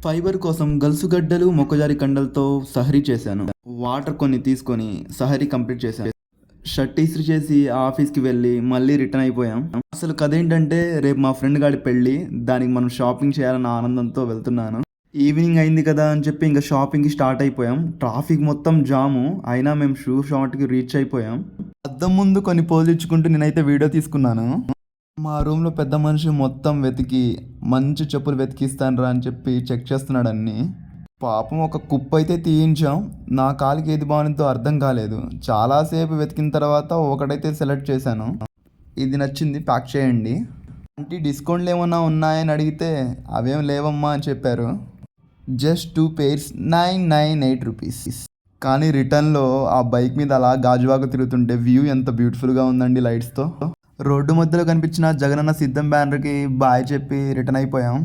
Fibre కోసం గల్సుగడ్డలు మొక్కజారి కండలతో సహరీ చేశాను. Water కొన్ని తీసుకొని సహరీ కంప్లీట్ చేశాను. షర్ట్ ఇస్త్రీ చేసి ఆఫీస్కి వెళ్ళి మళ్ళీ రిటర్న్ అయిపోయాం. అసలు కథ ఏంటంటే రేపు మా ఫ్రెండ్ గాడి పెళ్ళి, దానికి మనం షాపింగ్ చేయాలన్న ఆనందంతో వెళ్తున్నాను. ఈవినింగ్ అయింది కదా అని చెప్పి ఇంకా షాపింగ్కి స్టార్ట్ అయిపోయాం. ట్రాఫిక్ మొత్తం జాము, అయినా మేము షూ షాట్కి రీచ్ అయిపోయాం. అద్దం ముందు కొన్ని పోజులు ఇచ్చుకుంటూ నేనైతే వీడియో తీసుకున్నాను. మా రూమ్లో పెద్ద మనిషి మొత్తం వెతికి మంచి చెప్పులు వెతికిస్తాను అని చెప్పి చెక్ చేస్తున్నాడు అన్నీ. పాపం ఒక కుప్ప అయితే తీయించాం. నా కాలికి ఏది బాగుందో అర్థం కాలేదు. చాలాసేపు వెతికిన తర్వాత ఒకటైతే సెలెక్ట్ చేశాను. ఇది నచ్చింది, ప్యాక్ చేయండి. అంటే డిస్కౌంట్లు ఏమన్నా ఉన్నాయని అడిగితే అవేం లేవమ్మా అని చెప్పారు. Just 2 pairs 998 rupees. కానీ రిటర్న్లో ఆ బైక్ మీద అలా గాజువాకు తిరుగుతుంటే వ్యూ ఎంత బ్యూటిఫుల్గా ఉందండి లైట్స్తో. రోడ్డు మధ్యలో కనిపించిన జగనన్న సిద్ధం బ్యానర్కి బాయ్ చెప్పి రిటర్న్ అయిపోయాం.